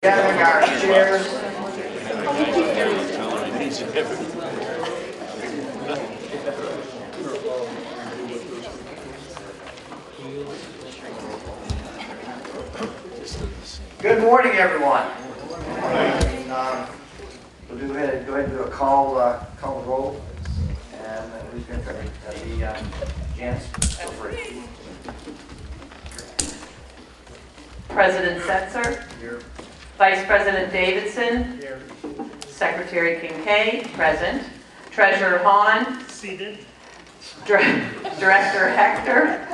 Gathering our chairs. Good morning, everyone. We'll go ahead and do a call roll. And who's going to try to be Janice? Feel free. President Setzer. Here. Vice President Davidson. Here. Secretary Kincaid, present. Treasurer Hahn. Seated. Director Hector.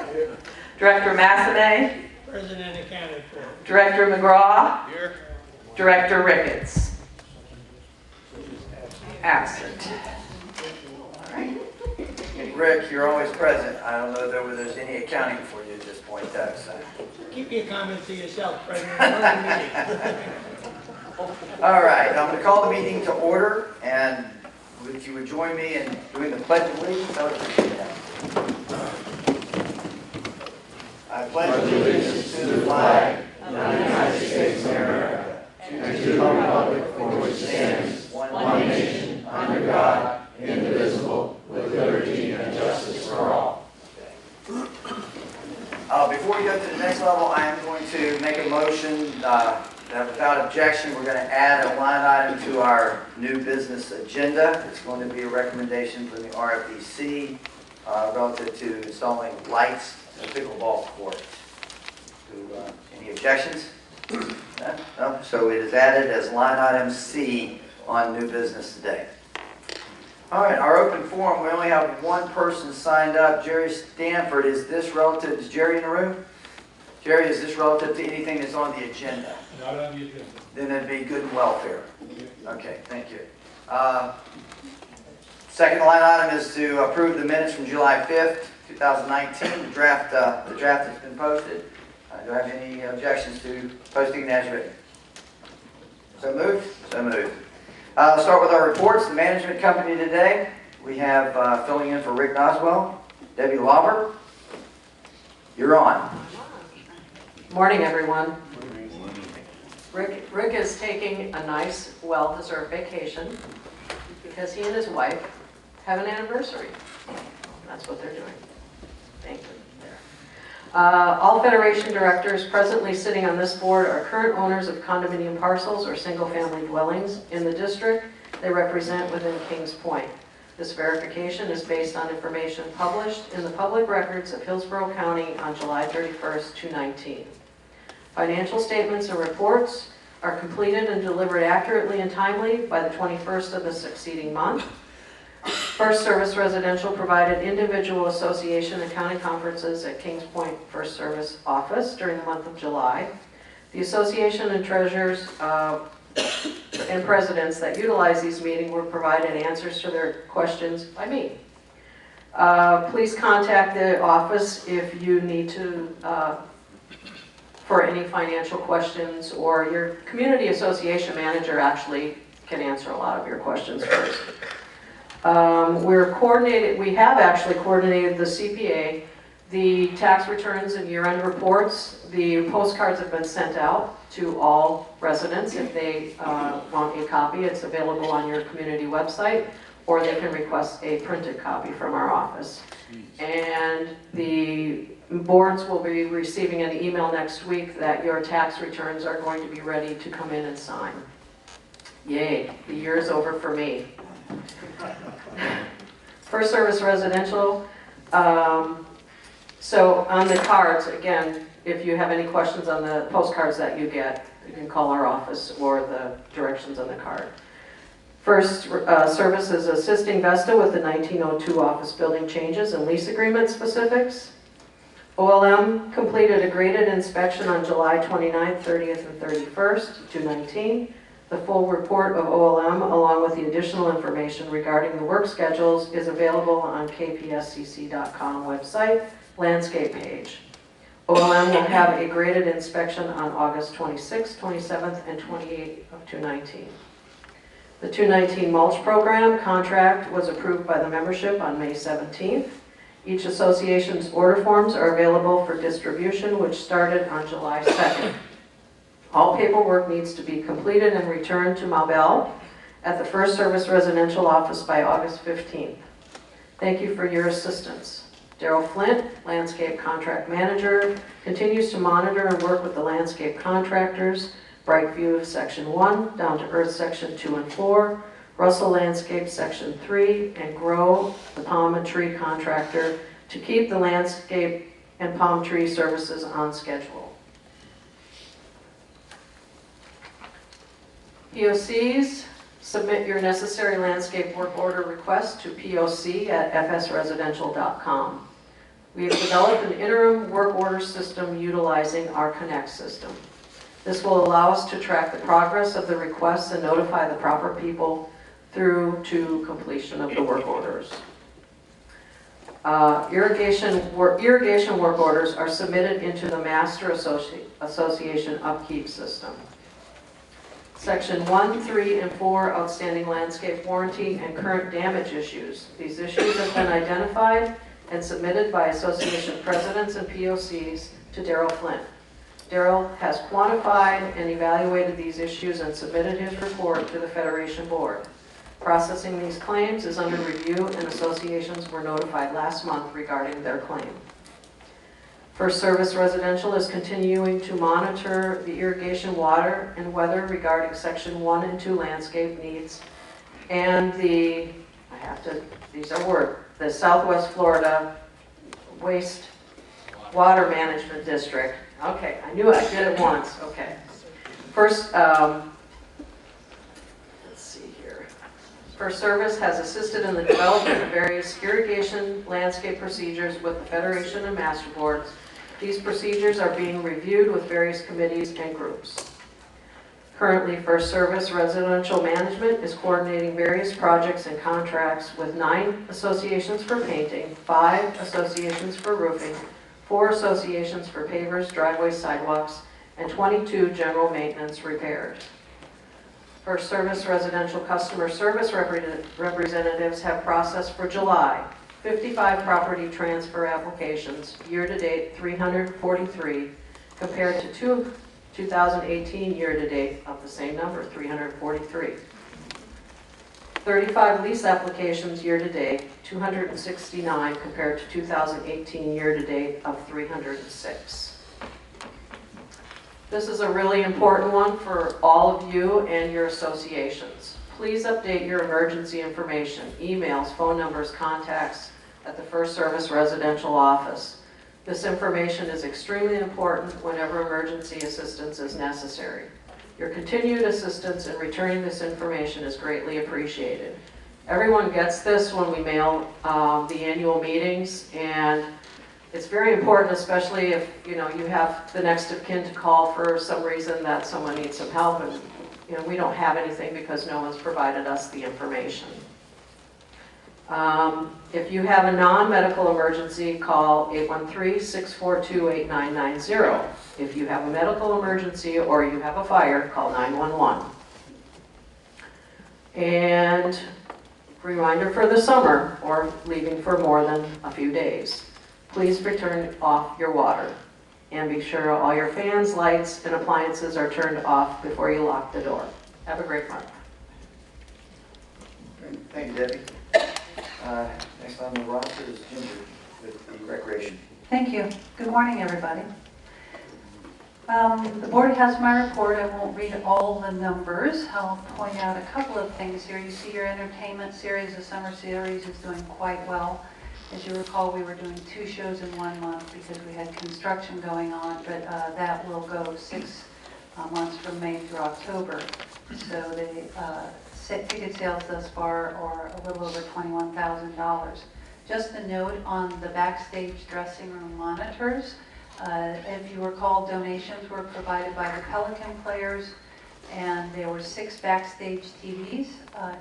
Director Massime. President accounted for. Director McGraw. Here. Director Ricketts. Absent. All right. Rick, you're always present. I don't know whether there's any accounting for you at this point, though. So. Keep your comments to yourself, President. We're in a meeting. All right, I'm going to call the meeting to order, and if you would join me in doing the Pledge of Allegiance, I would appreciate that. I pledge allegiance to the flag of the United States of America and to the republic for which it stands, one nation, under God, indivisible, with liberty and justice for all. Before we go to the next level, I am going to make a motion that without objection, we're going to add a line item to our new business agenda. It's going to be a recommendation from the RFDC relative to installing lights in the pickleball court. Any objections? No? So it is added as line item C on new business today. All right, our open forum, we only have one person signed up, Jerry Stanford. Is this relative, is Jerry in the room? Jerry, is this relative to anything that's on the agenda? Not on the agenda. Then it'd be good and welfare. Okay, thank you. Second line item is to approve the minutes from July 5th, 2019. The draft has been posted. Do I have any objections to posting it as written? So moved? So moved. Let's start with our reports. The management company today, we have filling in for Rick Noswell, Debbie Lauber. You're on. Morning, everyone. Rick is taking a nice, well-deserved vacation because he and his wife have an anniversary. That's what they're doing. Thank you. All Federation directors presently sitting on this board are current owners of condominium parcels or single-family dwellings in the district they represent within Kings Point. This verification is based on information published in the public records of Hillsborough County on July 31st, 2019. Financial statements and reports are completed and delivered accurately and timely by the 21st of the succeeding month. First Service Residential provided individual association accounting conferences at Kings Point First Service office during the month of July. The association and treasurers and presidents that utilize these meetings were provided answers to their questions by me. Please contact the office if you need to for any financial questions, or your community association manager actually can answer a lot of your questions first. We have actually coordinated the CPA, the tax returns and year-end reports. The postcards have been sent out to all residents. If they want a copy, it's available on your community website, or they can request a printed copy from our office. And the boards will be receiving an email next week that your tax returns are going to be ready to come in and sign. Yay, the year is over for me. First Service Residential. So on the cards, again, if you have any questions on the postcards that you get, you can call our office or the directions on the card. First Service is assisting Vesta with the 1902 office building changes and lease agreement specifics. OLM completed a graded inspection on July 29th, 30th, and 31st, 2019. The full report of OLM, along with the additional information regarding the work schedules, is available on kpscc.com website, landscape page. OLM will have a graded inspection on August 26th, 27th, and 28th of 2019. The 2019 mulch program contract was approved by the membership on May 17th. Each association's order forms are available for distribution, which started on July 2nd. All paperwork needs to be completed and returned to Maubel at the First Service Residential Office by August 15th. Thank you for your assistance. Daryl Flint, Landscape Contract Manager, continues to monitor and work with the landscape contractors, Brightview Section 1, Down to Earth Section 2 and 4, Russell Landscape Section 3, and Grow, the palm and tree contractor, to keep the landscape and palm tree services on schedule. POCs, submit your necessary landscape work order request to poc@fsresidential.com. We have developed an interim work order system utilizing our Connect system. This will allow us to track the progress of the requests and notify the proper people through to completion of the work orders. Irrigation work orders are submitted into the Master Association upkeep system. Section 1, 3, and 4, outstanding landscape warranty and current damage issues. These issues have been identified and submitted by association presidents and POCs to Daryl Flint. Daryl has quantified and evaluated these issues and submitted his report to the Federation Board. Processing these claims is under review, and associations were notified last month regarding their claim. First Service Residential is continuing to monitor the irrigation, water, and weather regarding Section 1 and 2 landscape needs and the Southwest Florida Waste Water Management District. Okay, I knew I did it once. Okay. First, let's see here. First Service has assisted in the development of various irrigation landscape procedures with the Federation and Master Boards. These procedures are being reviewed with various committees and groups. Currently, First Service Residential Management is coordinating various projects and contracts with 9 associations for painting, 5 associations for roofing, 4 associations for pavers, driveways, sidewalks, and 22 general maintenance repairs. First Service Residential Customer Service representatives have processed for July 55 property transfer applications, year-to-date 343, compared to 2018 year-to-date of the same number, 343. 35 lease applications year-to-date, 269 compared to 2018 year-to-date of 306. This is a really important one for all of you and your associations. Please update your emergency information, emails, phone numbers, contacts at the First Service Residential Office. This information is extremely important whenever emergency assistance is necessary. Your continued assistance in returning this information is greatly appreciated. Everyone gets this when we mail the annual meetings, and it's very important, especially if you have the next of kin to call for some reason that someone needs some help, and we don't have anything because no one's provided us the information. If you have a non-medical emergency, call 813-642-8990. If you have a medical emergency or you have a fire, call 911. And reminder for the summer or leaving for more than a few days. Please return off your water and be sure all your fans, lights, and appliances are turned off before you lock the door. Have a great month. Thank you, Debbie. Next on the roster is Ginger with the Recreation. Thank you. Good morning, everybody. The board has my report. I won't read all the numbers. I'll point out a couple of things here. You see your entertainment series, the summer series, is doing quite well. As you recall, we were doing 2 shows in 1 month because we had construction going on, but that will go 6 months from May through October. So the ticket sales thus far are a little over $21,000. Just a note on the backstage dressing room monitors. If you recall, donations were provided by the Pelican players, and there were 6 backstage TVs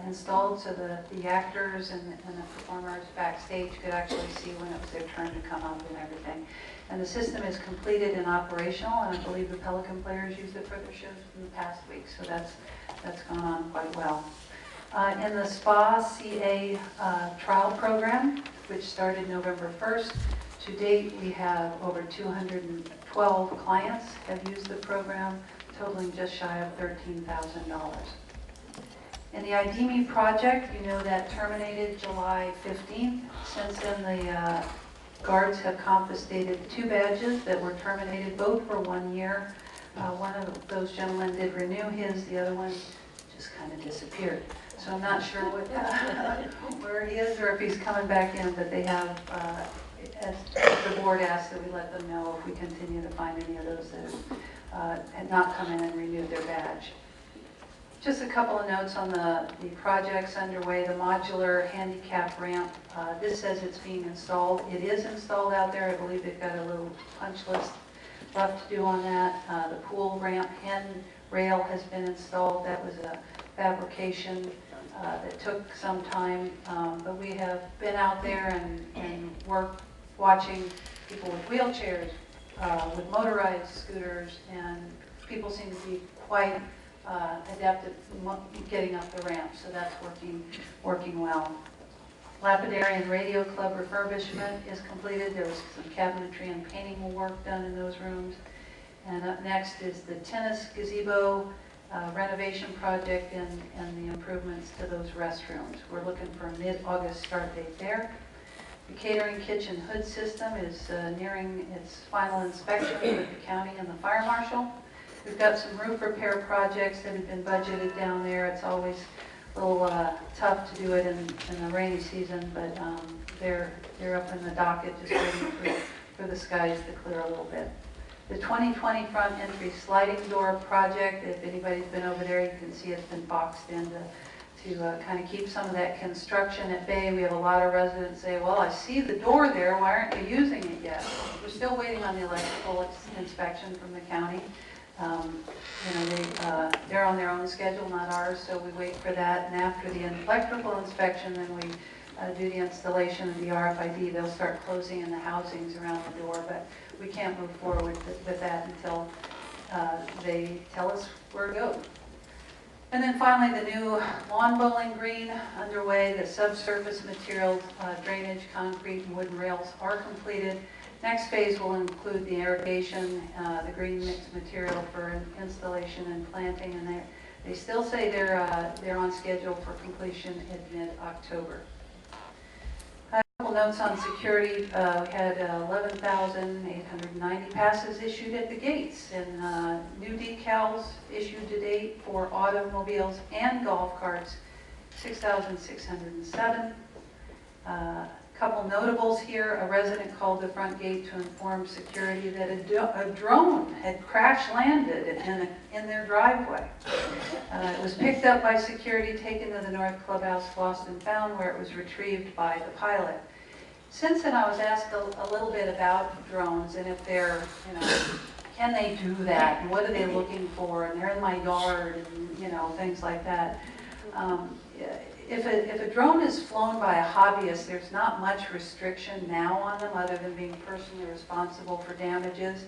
installed so that the actors and the performers backstage could actually see when it was their turn to come up and everything. And the system is completed and operational, and I believe the Pelican players used it for their shows in the past week, so that's gone on quite well. In the SPA CA trial program, which started November 1st, to date we have over 212 clients have used the program. totaling just shy of $13,000. In the IDEMI project, you know that terminated July 15th. Since then, the guards have confiscated 2 badges that were terminated, both for 1 year. One of those gentlemen did renew his, the other one just kind of disappeared. So I'm not sure what, where he is or if he's coming back in, but they have, as the board asked, that we let them know if we continue to find any of those that had not come in and renewed their badge. Just a couple of notes on the projects underway. The modular handicap ramp, this says it's being installed. It is installed out there. I believe they've got a little punch list left to do on that. The pool ramp handrail has been installed. That was a fabrication that took some time, but we have been out there and worked watching people with wheelchairs, with motorized scooters, and people seem to be quite adept at getting up the ramp, so that's working well. Lapidary and Radio Club refurbishment is completed. There was some cabinetry and painting work done in those rooms. And up next is the tennis gazebo renovation project and the improvements to those restrooms. We're looking for a mid-August start date there. The catering kitchen hood system is nearing its final inspection with the county and the fire marshal. We've got some roof repair projects that have been budgeted down there. It's always a little tough to do it in the rainy season, but they're up in the docket just waiting for the skies to clear a little bit. The 2020 front entry sliding door project, if anybody's been over there, you can see it's been boxed in to kind of keep some of that construction at bay. We have a lot of residents say, well, I see the door there, why aren't you using it yet? We're still waiting on the electrical inspection from the county. They're on their own schedule, not ours, so we wait for that. And after the electrical inspection, then we do the installation of the RFID. They'll start closing in the housings around the door, but we can't move forward with that until they tell us where to go. And then finally, the new lawn bowling green underway. The subsurface materials, drainage, concrete, and wooden rails are completed. Next phase will include the irrigation, the green mix material for installation and planting, and they still say they're on schedule for completion in mid-October. A couple notes on security. We had 11,890 passes issued at the gates, and new decals issued to date for automobiles and golf carts, 6,607. Couple notables here. A resident called the front gate to inform security that a drone had crash landed in their driveway. It was picked up by security, taken to the North Clubhouse, lost and found, where it was retrieved by the pilot. Since then, I was asked a little bit about drones and if they're, can they do that and what are they looking for, and they're in my yard and things like that. If a drone is flown by a hobbyist, there's not much restriction now on them other than being personally responsible for damages,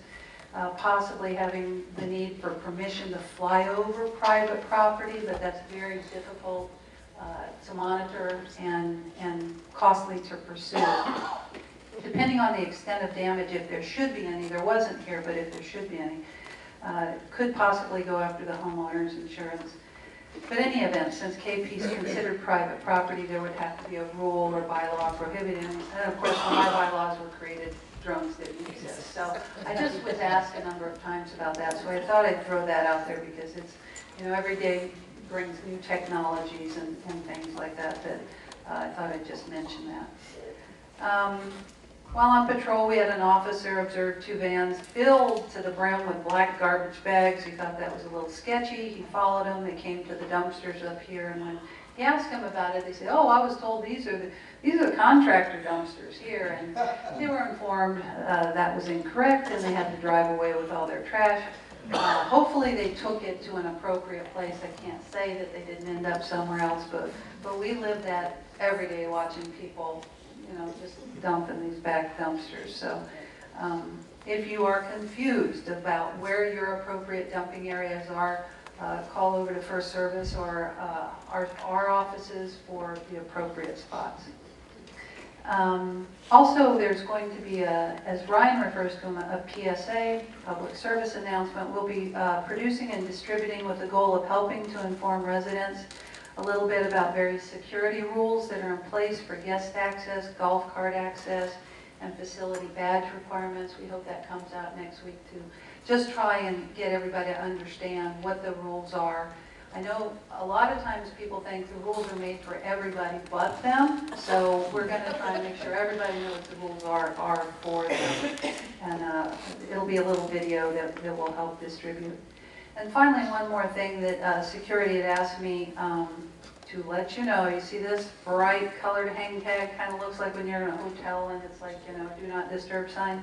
possibly having the need for permission to fly over private property, but that's very difficult to monitor and costly to pursue. Depending on the extent of damage, if there should be any, there wasn't here, but if there should be any, could possibly go after the homeowner's insurance. But in any event, since KP is considered private property, there would have to be a rule or bylaw prohibiting it. And of course, when my bylaws were created, drones didn't exist. So I just was asked a number of times about that. So I thought I'd throw that out there because it's, every day brings new technologies and things like that I thought I'd just mention that. While on patrol, we had an officer observe 2 vans filled to the brim with black garbage bags. He thought that was a little sketchy. He followed them. They came to the dumpsters up here, and when he asked them about it, they said, "Oh, I was told these are the contractor dumpsters here." And they were informed that was incorrect, and they had to drive away with all their trash. Hopefully, they took it to an appropriate place. I can't say that they didn't end up somewhere else, but we live that every day, watching people just dump in these back dumpsters. So if you are confused about where your appropriate dumping areas are, call over to First Service or our offices for the appropriate spots. Also, there's going to be as Ryan refers to them, a PSA, public service announcement. We'll be producing and distributing with the goal of helping to inform residents a little bit about various security rules that are in place for guest access, golf cart access, and facility badge requirements. We hope that comes out next week to just try and get everybody to understand what the rules are. I know a lot of times people think the rules are made for everybody but them, so we're going to try and make sure everybody knows the rules are for them. And it'll be a little video that will help distribute. And finally, one more thing that security had asked me to let you know. You see this bright colored hang tag? Kind of looks like when you're in a hotel and it's like, you know, do not disturb sign.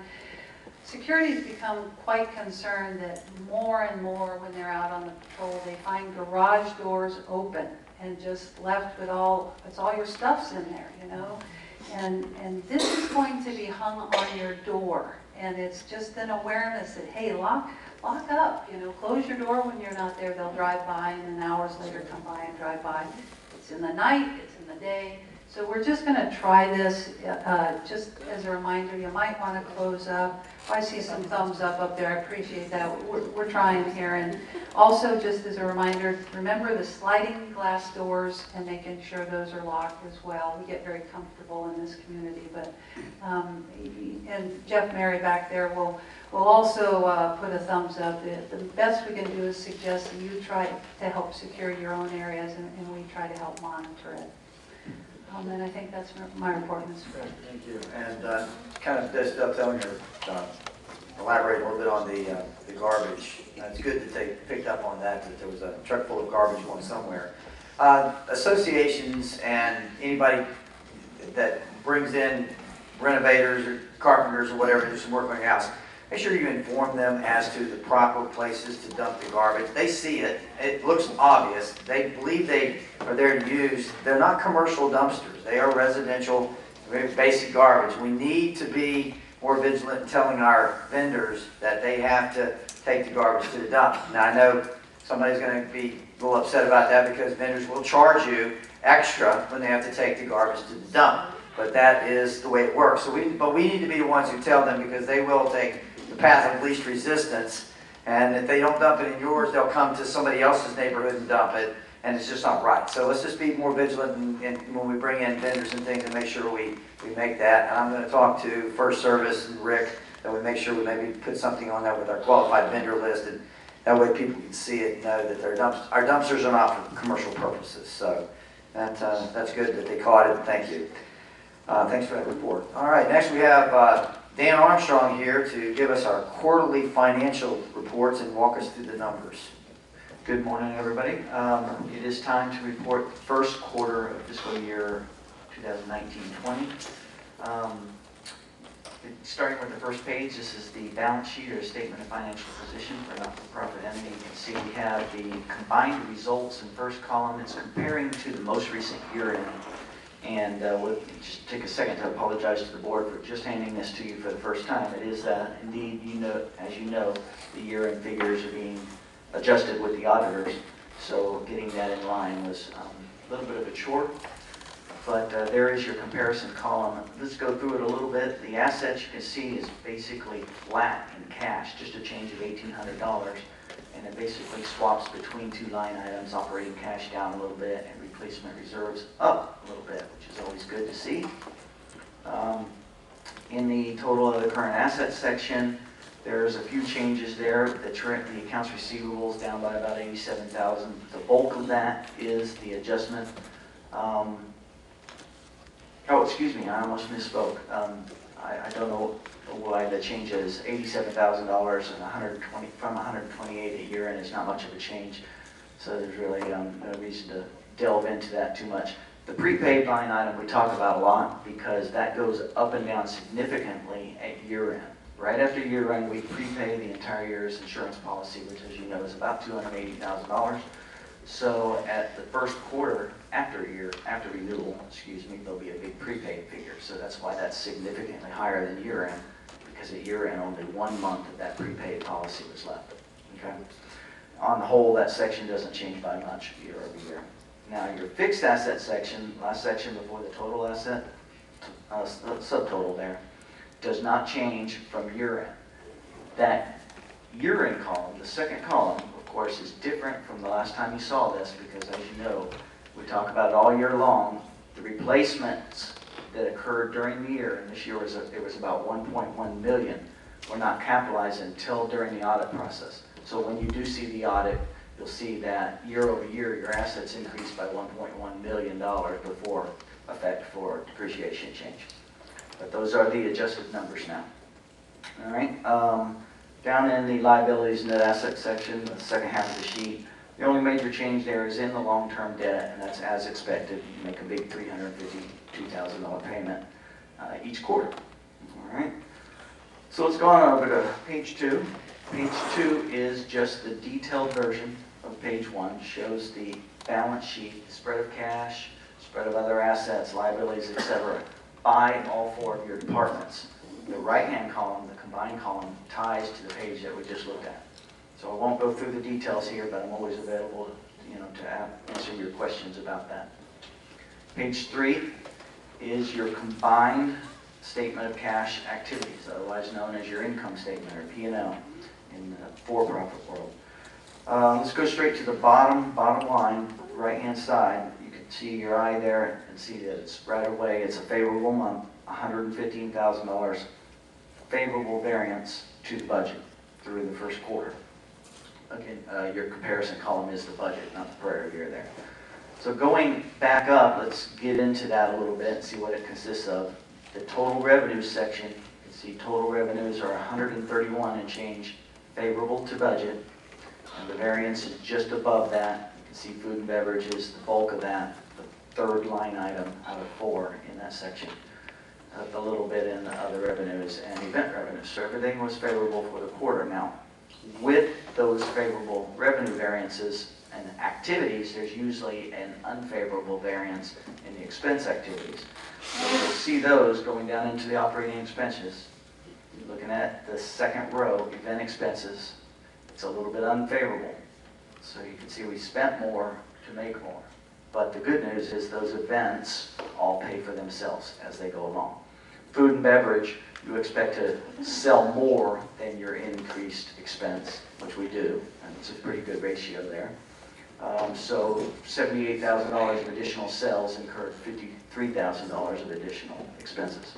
Security has become quite concerned that more and more when they're out on the patrol, they find garage doors open and just left with all your stuff's in there, you know? And this is going to be hung on your door. And it's just an awareness that, hey, lock up, you know, close your door when you're not there. They'll drive by and then hours later come by and drive by. It's in the night, it's in the day. So we're just going to try this just as a reminder. You might want to close up. I see some thumbs up there. I appreciate that. We're trying here. And also just as a reminder, remember the sliding glass doors and making sure those are locked as well. We get very comfortable in this community. But and Jeff Mary back there will also put a thumbs up. The best we can do is suggest that you try to help secure your own areas and we try to help monitor it. And I think that's my report, Mr. President. Thank you. And kind of just telling her, elaborate a little bit on the garbage. It's good that they picked up on that there was a truck full of garbage going somewhere. Associations and anybody that brings in renovators or carpenters or whatever, do some work on your house, make sure you inform them as to the proper places to dump the garbage. They see it. It looks obvious. They believe they are there to use. They're not commercial dumpsters. They are residential, very basic garbage. We need to be more vigilant in telling our vendors that they have to take the garbage to the dump. Now, I know somebody's going to be a little upset about that because vendors will charge you extra when they have to take the garbage to the dump. But that is the way it works. So we need to be the ones who tell them because they will take the path of least resistance, and if they don't dump it in yours, they'll come to somebody else's neighborhood and dump it, and it's just not right. So let's just be more vigilant when we bring in vendors and things and make sure we make that. And I'm going to talk to First Service and Rick that we make sure we maybe put something on there with our qualified vendor list, and that way people can see it and know that our dumpsters are not for commercial purposes. So that's good that they caught it. Thank you. Thanks for that report. All right, next we have Dan Armstrong here to give us our quarterly financial reports and walk us through the numbers. Good morning, everybody. It is time to report the first quarter of fiscal year 2019-20. Starting with the first page, this is the balance sheet or statement of financial position for a not-for-profit entity. You can see we have the combined results in the first column. It's comparing to the most recent year-end. And we'll just take a second to apologize to the board for just handing this to you for the first time. It is indeed, as you know, the year-end figures are being adjusted with the auditors. So getting that in line was a little bit of a chore. But there is your comparison column. Let's go through it a little bit. The assets you can see is basically flat in cash, just a change of $1,800. And it basically swaps between two line items, operating cash down a little bit and replacement reserves up a little bit, which is always good to see. In the total of the current assets section, there's a few changes there. The accounts receivables down by about $87,000. The bulk of that is the adjustment. Oh, excuse me, I almost misspoke. I don't know why the change is $87,000 and from 128 a year, and it's not much of a change. So there's really no reason to delve into that too much. The prepaid line item we talk about a lot because that goes up and down significantly at year-end. Right after year-end, we prepay the entire year's insurance policy, which, as you know, is about $280,000. So at the first quarter after renewal, there'll be a big prepaid figure. So that's why that's significantly higher than year-end, because at year-end only 1 month of that prepaid policy was left. Okay. On the whole, that section doesn't change by much year over year. Now your fixed asset section, last section before the total asset subtotal there, does not change from year-end. That year-end column, the second column, of course, is different from the last time you saw this because, as you know, we talk about it all year long. The replacements that occurred during the year, and this year it was about 1.1 million, were not capitalized until during the audit process. So when you do see the audit, you'll see that year over year, your assets increased by $1.1 million before effect for depreciation change. But those are the adjusted numbers now. All right. Down in the liabilities net asset section, the second half of the sheet, the only major change there is in the long-term debt, and that's as expected. You make a big $352,000 payment each quarter. All right. So let's go on over to page 2. Page 2 is just the detailed version of page 1. Shows the balance sheet, spread of cash, spread of other assets, liabilities, etc. by all 4 of your departments. The right-hand column, the combined column, ties to the page that we just looked at. So I won't go through the details here, but I'm always available to answer your questions about that. Page 3 is your combined statement of cash activities, otherwise known as your income statement or P&L in the for-profit world. Let's go straight to the bottom line, right-hand side. You can see your eye there and see that it's right away. It's a favorable month, $115,000 favorable variance to the budget through the first quarter. Again, your comparison column is the budget, not the prior year there. So going back up, let's get into that a little bit and see what it consists of. The total revenue section, you can see total revenues are 131 and change favorable to budget. And the variance is just above that. You can see food and beverage is the bulk of that, the third line item out of 4 in that section. A little bit in the other revenues and event revenues. So everything was favorable for the quarter. Now, with those favorable revenue variances and activities, there's usually an unfavorable variance in the expense activities. So you'll see those going down into the operating expenses. You're looking at the second row, event expenses. It's a little bit unfavorable. So you can see we spent more to make more. But the good news is those events all pay for themselves as they go along. Food and beverage, you expect to sell more than your increased expense, which we do, and it's a pretty good ratio there. So $78,000 of additional sales incurred $53,000 of additional expenses.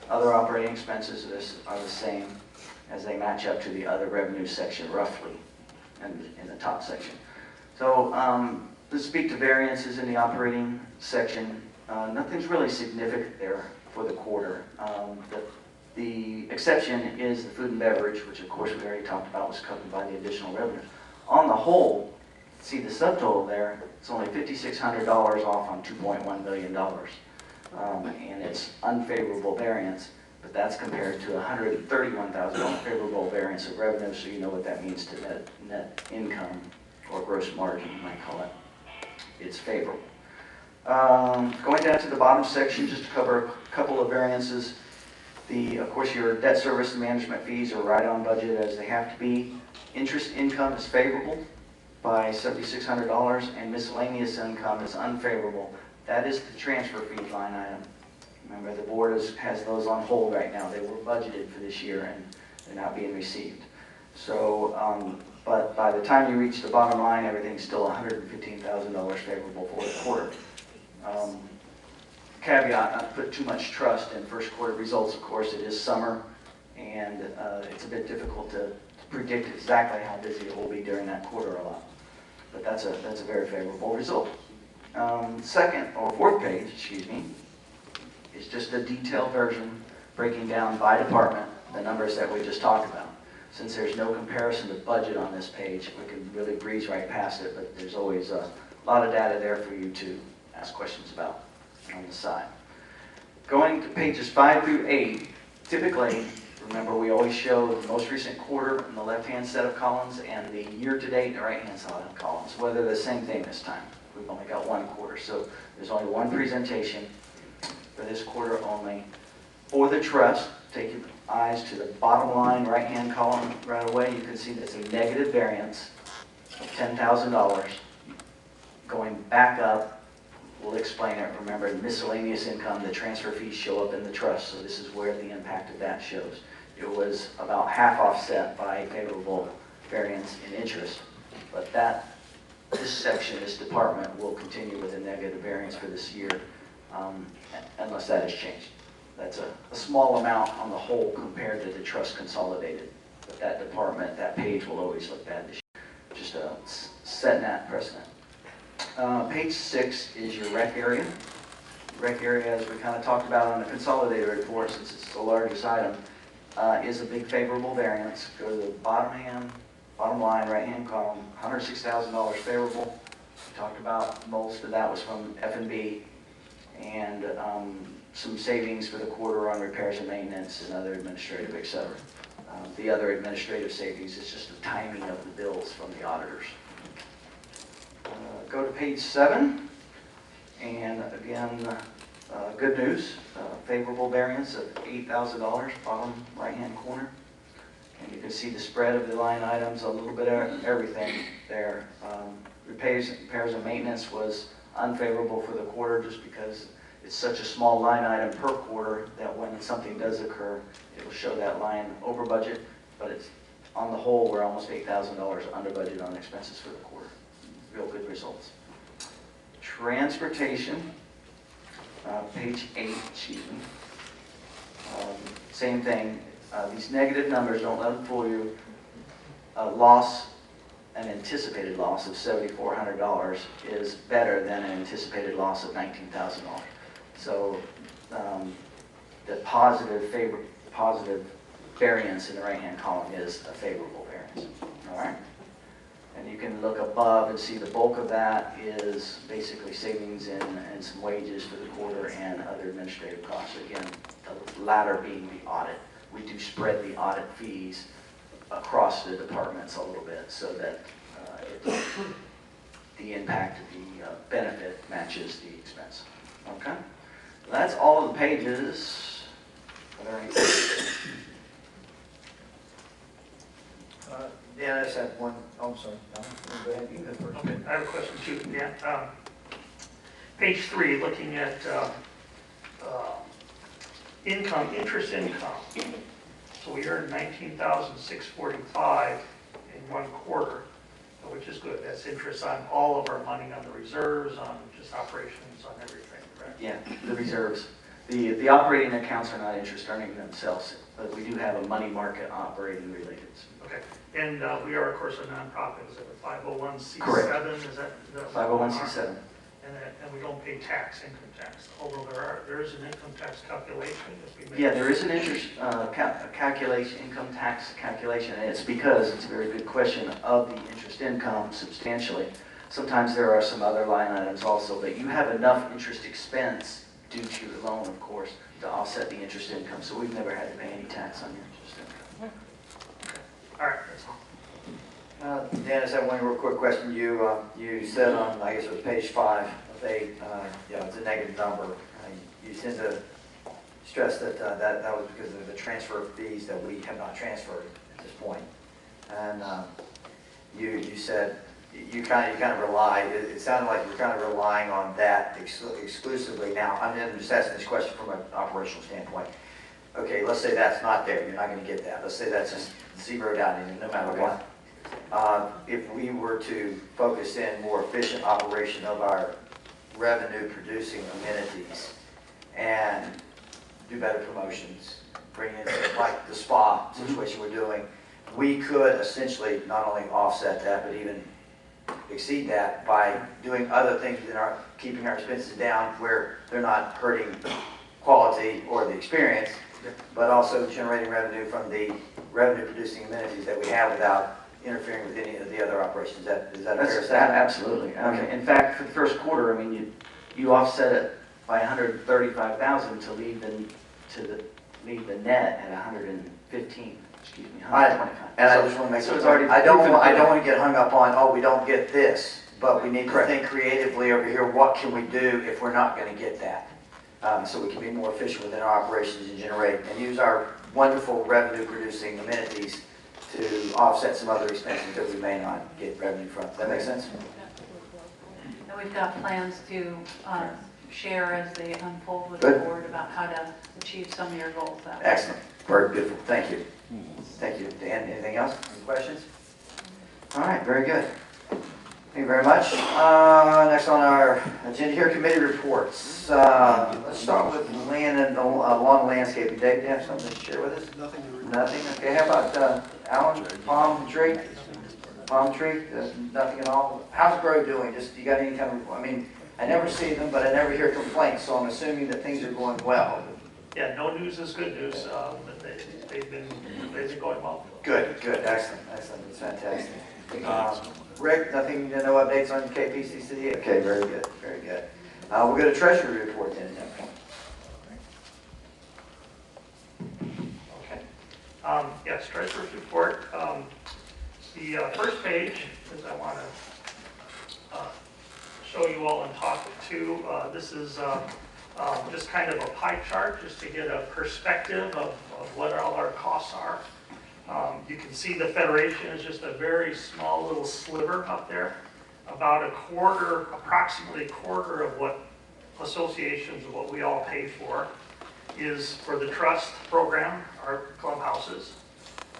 Other operating expenses are the same as they match up to the other revenue section roughly in the top section. So let's speak to variances in the operating section. Nothing's really significant there for the quarter. The exception is the food and beverage, which of course we already talked about was covered by the additional revenue. On the whole, see the subtotal there, it's only $5,600 off on $2.1 million. And it's unfavorable variance, but that's compared to $131,000 favorable variance of revenue, so you know what that means to net income or gross margin, you might call it. It's favorable. Going down to the bottom section, just to cover a couple of variances. Of course, your debt service and management fees are right on budget as they have to be. Interest income is favorable by $7,600, and miscellaneous income is unfavorable. That is the transfer fee line item. Remember, the board has those on hold right now. They were budgeted for this year, and they're not being received. So, but by the time you reach the bottom line, everything's still $115,000 favorable for the quarter. Caveat, not to put too much trust in first quarter results. Of course, it is summer, and it's a bit difficult to predict exactly how busy it will be during that quarter a lot. But that's a very favorable result. Second or fourth page, excuse me, is just a detailed version breaking down by department the numbers that we just talked about. Since there's no comparison to budget on this page, we can really breeze right past it, but there's always a lot of data there for you to ask questions about on the side. Going to pages 5 through 8, typically, remember we always show the most recent quarter in the left-hand set of columns and the year-to-date in the right-hand side of columns. Well, they're the same thing this time. We've only got one quarter, so there's only one presentation for this quarter only. For the trust, take your eyes to the bottom line right-hand column right away. You can see that's a negative variance of $10,000. Going back up, we'll explain it. Remember, miscellaneous income, the transfer fees show up in the trust, so this is where the impact of that shows. It was about half offset by favorable variance in interest, but this section, this department will continue with a negative variance for this year unless that has changed. That's a small amount on the whole compared to the trust consolidated, but that department, that page will always look bad this year. Just setting that precedent. Page 6 is your rec area. Rec area, as we kind of talked about on the consolidated report, since it's the largest item, is a big favorable variance. Go to the bottom line, right-hand column, $106,000 favorable. We talked about most of that was from F&B and some savings for the quarter on repairs and maintenance and other administrative, et cetera. The other administrative savings is just the timing of the bills from the auditors. Go to page 7, and again, good news, favorable variance of $8,000, bottom right-hand corner. And you can see the spread of the line items, a little bit of everything there. Repairs and maintenance was unfavorable for the quarter just because it's such a small line item per quarter that when something does occur, it will show that line over budget, but it's on the whole, we're almost $8,000 under budget on expenses for the quarter. Real good results. Transportation, page 8, excuse me. Same thing. These negative numbers, don't let them fool you. An anticipated loss of $7,400 is better than an anticipated loss of $19,000. So the positive variance in the right-hand column is a favorable variance. All right. And you can look above and see the bulk of that is basically savings in some wages for the quarter and other administrative costs. Again, the latter being the audit. We do spread the audit fees across the departments a little bit so that the impact of the benefit matches the expense. Okay? That's all of the pages. Are there any questions? Dan, I just had one. Oh, I'm sorry. No, go ahead. You go first. Okay, I have a question too, Dan. Page 3, looking at income, interest income. So we earned $19,645 in one quarter, which is good. That's interest on all of our money, on the reserves, on just operations, on everything, correct? Yeah, the reserves. The operating accounts are not interest earning themselves, but we do have a money market operating related. Okay, and we are, of course, a nonprofit. Is it a 501c7? Correct. Is that 501c7. And we don't pay income tax, although there is an income tax calculation. If we make Yeah, there is an interest calculation, income tax calculation, and it's because, it's a very good question, of the interest income substantially. Sometimes there are some other line items also, but you have enough interest expense due to your loan, of course, to offset the interest income. So we've never had to pay any tax on your interest income. All right, that's all. Dan, I just have one real quick question. You said on, I guess it was page 5, it's a negative number. You tend to stress that that was because of the transfer fees that we have not transferred at this point. And you said you kind of rely. It sounded like you're kind of relying on that exclusively. Now, I'm just asking this question from an operational standpoint. Okay, let's say that's not there. You're not going to get that. Let's say that's just zeroed out in no matter what. If we were to focus in more efficient operation of our revenue producing amenities and do better promotions, bring in like the spa situation we're doing, we could essentially not only offset that but even exceed that by doing other things within keeping our expenses down where they're not hurting quality or the experience, but also generating revenue from the revenue producing amenities that we have without interfering with any of the other operations. Is that a fair assessment? Absolutely. Okay. In fact, for the first quarter, I mean, you offset it by $135,000 to leave the net at 115. Excuse me, 125. And I just want to make so sure. I don't want to get hung up on, oh, we don't get this, but we need to think creatively over here. What can we do if we're not going to get that? So we can be more efficient within our operations and generate and use our wonderful revenue producing amenities to offset some other expenses that we may not get revenue from. Does that make sense? And we've got plans to share as they unfold with the Good. board about how to achieve some of your goals. That way. Excellent. Very beautiful. Thank you. Thank you. Dan, anything else? Any questions? All right, very good. Thank you very much. Next on our agenda here, committee reports. Let's start with land and lawn landscaping. Dave, do you have something to share with us? Nothing to report. Nothing? Okay, how about Alan? Palm tree? Palm tree? Nothing at all? How's Grow doing? Just, you got any kind of, I mean, I never see them, but I never hear complaints, so I'm assuming that things are going well. Yeah, no news is good news. But they've been going well. Good, good, excellent, excellent, it's fantastic. Rick, nothing, no updates on KPCC? Okay, very good, very good. We'll get a treasury report then at that point. Okay. Yes, treasurer's report. The first page is I want to show you all and talk to. This is just kind of a pie chart just to get a perspective of what all our costs are. You can see the Federation is just a very small little sliver up there. About a quarter, approximately a quarter of what associations, of what we all pay for, is for the trust program, our clubhouses.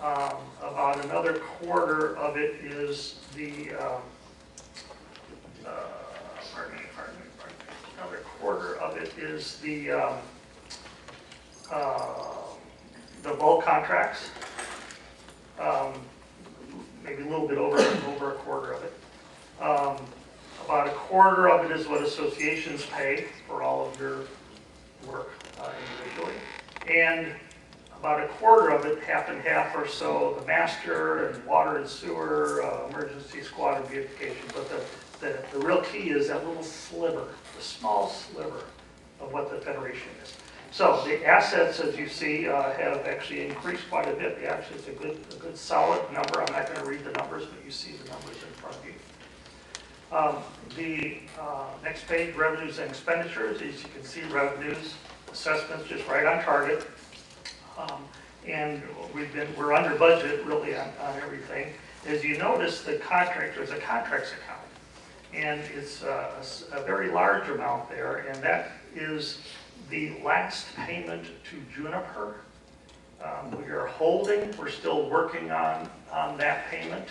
About another quarter of it is the, another quarter of it is the bulk contracts. Maybe a little bit over a quarter of it. About a quarter of it is what associations pay for all of your work individually. And about a quarter of it, half and half or so, the master and water and sewer, emergency squad and beautification. But the real key is that little sliver, the small sliver of what the Federation is. So the assets, as you see, have actually increased quite a bit. Actually, it's a good solid number. I'm not going to read the numbers, but you see the numbers in front of you. The next page, revenues and expenditures. As you can see, revenues, assessments, just right on target. And we're under budget really on everything. As you notice, there's a contracts account, and it's a very large amount there, and that is the last payment to Juniper. We are holding, we're still working on that payment,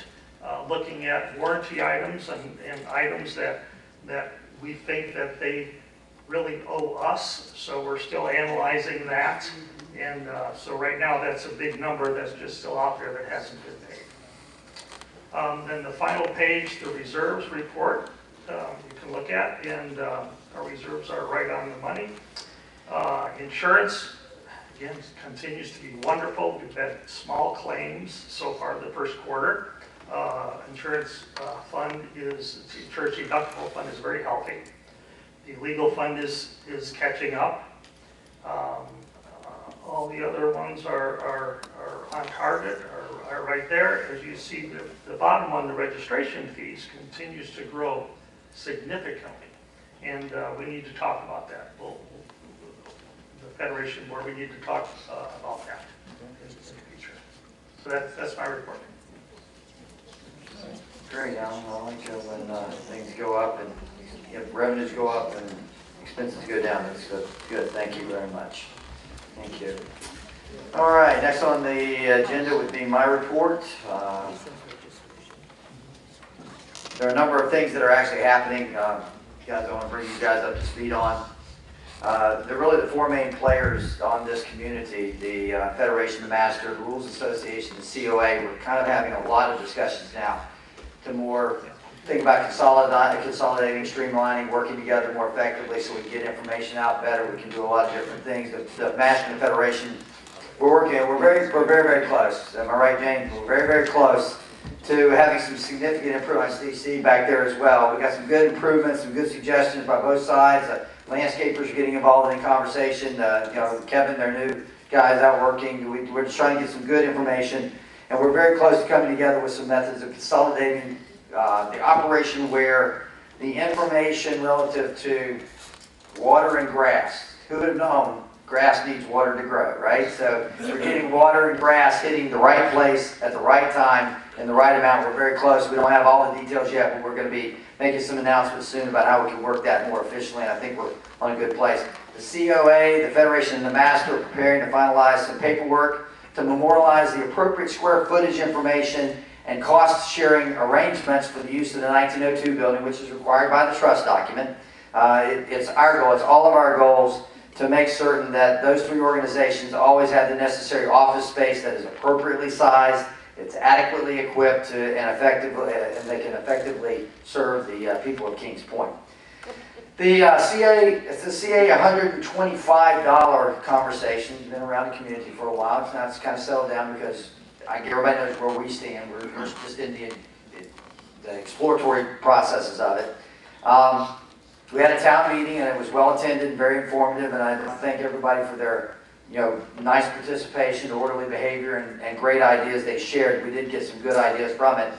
looking at warranty items and items that we think that they really owe us, so we're still analyzing that. And so right now that's a big number that's just still out there that hasn't been paid. Then the final page, the reserves report, you can look at, and our reserves are right on the money. Insurance, again, continues to be wonderful. We've had small claims so far the first quarter. Insurance fund is, the insurance deductible fund is very healthy. The legal fund is catching up. All the other ones are on target, are right there. As you see, the bottom one, the registration fees, continues to grow significantly. And we need to talk about that. The Federation Board, we need to talk about that in the future. So that's my report. Great, Alan. I like when things go up and revenues go up and expenses go down. That's good. Good. Thank you very much. Thank you. All right. Next on the agenda would be my report. There are a number of things that are actually happening. Guys, I want to bring you guys up to speed on. They're really the four main players on this community: the Federation, the Master, the Rules Association, the COA. We're kind of having a lot of discussions now to more think about consolidating, streamlining, working together more effectively so we can get information out better. We can do a lot of different things. The Master and the Federation, we're very, very close. Am I right, Jane? We're very, very close to having some significant improvements. DC back there as well. We got some good improvements, some good suggestions by both sides. Landscapers are getting involved in the conversation. Kevin, their new guys out working. We're just trying to get some good information, and we're very close to coming together with some methods of consolidating the operation where the information relative to water and grass. Who would have known grass needs water to grow, right? So we're getting water and grass hitting the right place at the right time in the right amount. We're very close. We don't have all the details yet, but we're going to be making some announcements soon about how we can work that more efficiently, and I think we're on a good place. The COA, the Federation and the Master are preparing to finalize some paperwork to memorialize the appropriate square footage information and cost-sharing arrangements for the use of the 1902 building, which is required by the trust document. It's our goal, it's all of our goals to make certain that those three organizations always have the necessary office space that is appropriately sized, it's adequately equipped and they can effectively serve the people of Kings Point. The it's the CA $125 conversation. It's been around the community for a while. It's kind of settled down because everybody knows where we stand. We're just in the exploratory processes of it. We had a town meeting and it was well attended and very informative, and I thank everybody for their nice participation, orderly behavior, and great ideas they shared. We did get some good ideas from it.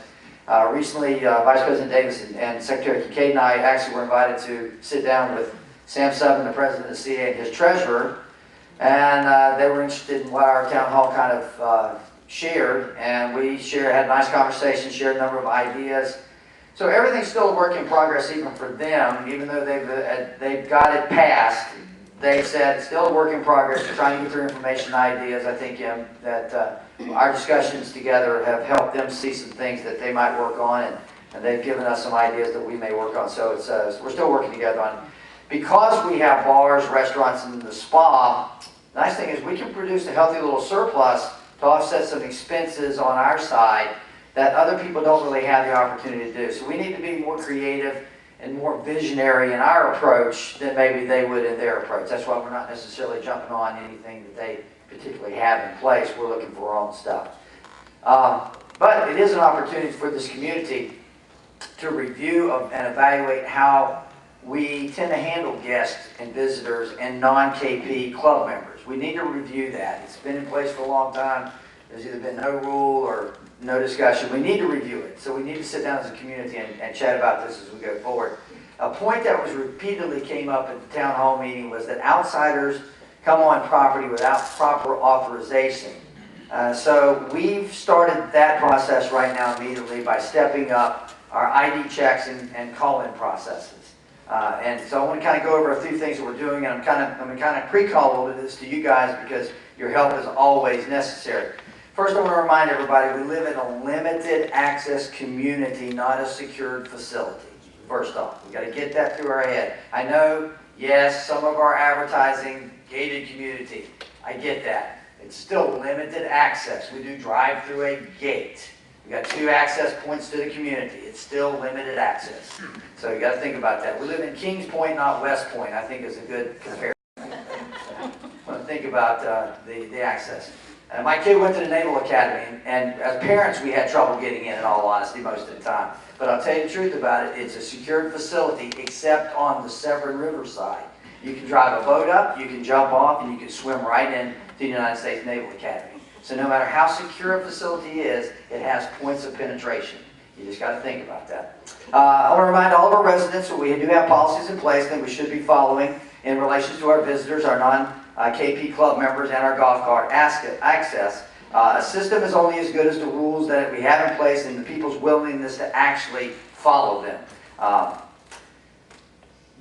Recently, Vice President Davis and Secretary Kincaid and I actually were invited to sit down with Sam Subban, the president of the CA, and his treasurer, and they were interested in what our town hall kind of shared, and we had a nice conversation, shared a number of ideas. So everything's still a work in progress even for them, even though they've got it passed. They said it's still a work in progress. They're trying to get their information and ideas. I think that our discussions together have helped them see some things that they might work on, and they've given us some ideas that we may work on. So it's, we're still working together on it. Because we have bars, restaurants, and the spa, the nice thing is we can produce a healthy little surplus to offset some expenses on our side that other people don't really have the opportunity to do. So we need to be more creative and more visionary in our approach than maybe they would in their approach. That's why we're not necessarily jumping on anything that they particularly have in place. We're looking for our own stuff. But it is an opportunity for this community to review and evaluate how we tend to handle guests and visitors and non-KP club members. We need to review that. It's been in place for a long time. There's either been no rule or no discussion. We need to review it. So we need to sit down as a community and chat about this as we go forward. A point that was repeatedly came up at the town hall meeting was that outsiders come on property without proper authorization. So we've started that process right now immediately by stepping up our ID checks and call-in processes. And so I want to kind of go over a few things that we're doing, and I'm going to kind of pre-call a little bit of this to you guys because your help is always necessary. First, I want to remind everybody we live in a limited access community, not a secured facility. First off, we've got to get that through our head. I know, yes, some of our advertising, gated community, I get that. It's still limited access. We do drive through a gate. We got 2 access points to the community. It's still limited access. So you got to think about that. We live in Kings Point, not West Point, I think is a good comparison. When I think about the access. My kid went to the Naval Academy, and as parents, we had trouble getting in all honesty, most of the time. But I'll tell you the truth about it, it's a secured facility except on the Severn River side. You can drive a boat up, you can jump off, and you can swim right in to the United States Naval Academy. So no matter how secure a facility is, it has points of penetration. You just got to think about that. I want to remind all of our residents that we do have policies in place that we should be following in relation to our visitors, our non-KP club members, and our golf cart access. A system is only as good as the rules that we have in place and the people's willingness to actually follow them.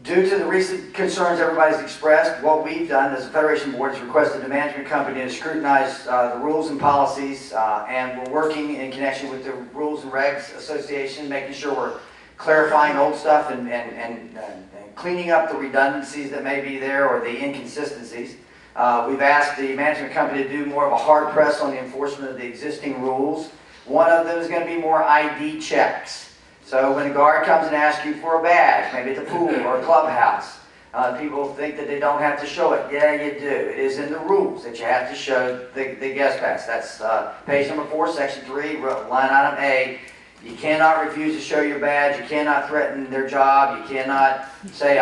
Due to the recent concerns everybody's expressed, what we've done as a Federation Board is requested the management company to scrutinize the rules and policies, and we're working in connection with the Rules and Regs Association, making sure we're clarifying old stuff and cleaning up the redundancies that may be there or the inconsistencies. We've asked the management company to do more of a hard press on the enforcement of the existing rules. One of them is going to be more ID checks. So when a guard comes and asks you for a badge, maybe at the pool or a clubhouse, people think that they don't have to show it. Yeah, you do. It is in the rules that you have to show the guest pass. That's page number 4, section 3, line item A. You cannot refuse to show your badge. You cannot threaten their job. You cannot say,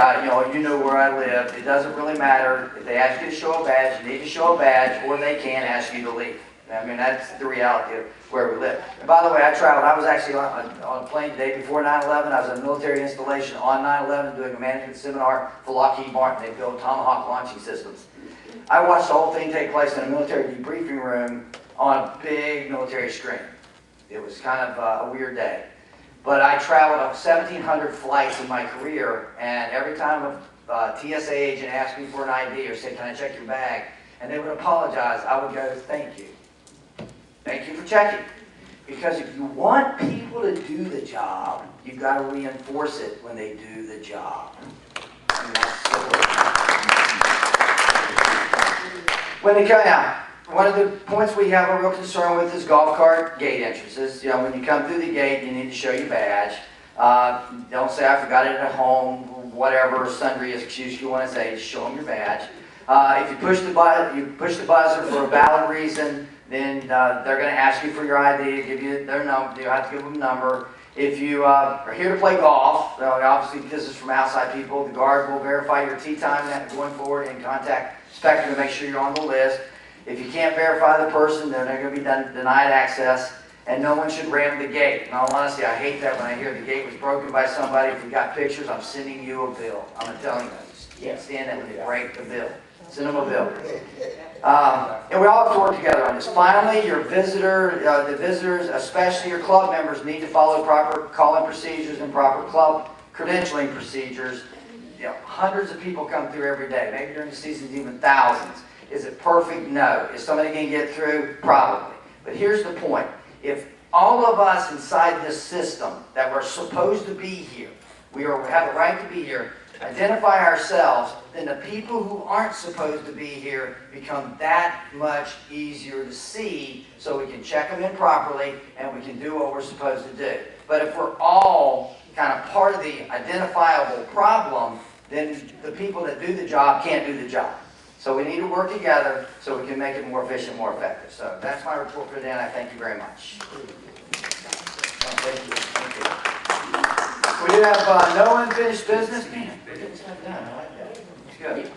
you know where I live. It doesn't really matter. If they ask you to show a badge, you need to show a badge, or they can ask you to leave. I mean, that's the reality of where we live. And by the way, I traveled. I was actually on a plane the day before 9/11. I was at a military installation on 9/11 doing a management seminar for Lockheed Martin. They built Tomahawk launching systems. I watched the whole thing take place in a military debriefing room on a big military screen. It was kind of a weird day. But I traveled up 1,700 flights in my career, and every time a TSA agent asked me for an ID or said, can I check your bag? And they would apologize, I would go, thank you. Thank you for checking. Because if you want people to do the job, you've got to reinforce it when they do the job. And that's the way. When they come out, one of the points we have a real concern with is golf cart gate entrances. You know, when you come through the gate, you need to show your badge. Don't say I forgot it at home, whatever sundry excuse you want to say, just show them your badge. If you push the buzzer for a valid reason, then they're going to ask you for your ID, give you their number. You have to give them a number. If you are here to play golf, obviously this is from outside people, the guard will verify your tee time going forward and contact inspector to make sure you're on the list. If you can't verify the person, then they're going to be denied access, and no one should ram the gate. In all honesty, I hate that when I hear the gate was broken by somebody. If you got pictures, I'm sending you a bill. I'm telling you, I just can't stand that when they break the bill. Send them a bill. And we all have to work together on this. Finally, your the visitors, especially your club members, need to follow proper call-in procedures and proper club credentialing procedures. You know, hundreds of people come through every day. Maybe during the season, even thousands. Is it perfect? No. Is somebody going to get through? Probably. But here's the point. If all of us inside this system that we're supposed to be here, we have a right to be here, identify ourselves, then the people who aren't supposed to be here become that much easier to see, so we can check them in properly and we can do what we're supposed to do. But if we're all kind of part of the identifiable problem, then the people that do the job can't do the job. So we need to work together so we can make it more efficient, more effective. So that's my report for today, and I thank you very much. Thank you. Thank you. We do have no unfinished business. Man, we're getting stuff done. I like that. It's good.